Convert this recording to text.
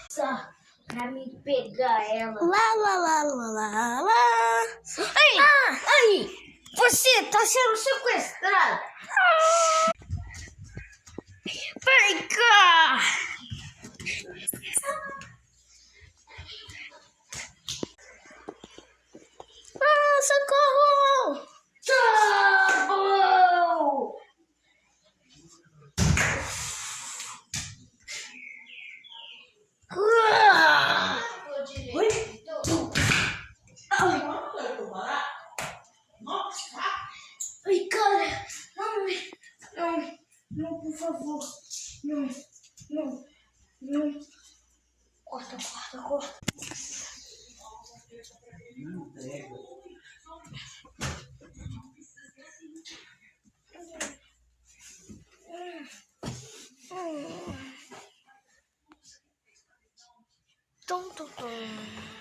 Só pra me pegar ela. Lá. Aí, você tá sendo sequestrada. Vem cá. Socorro. Tá bom. Ai, cara, não, por favor, não, corta. Tum.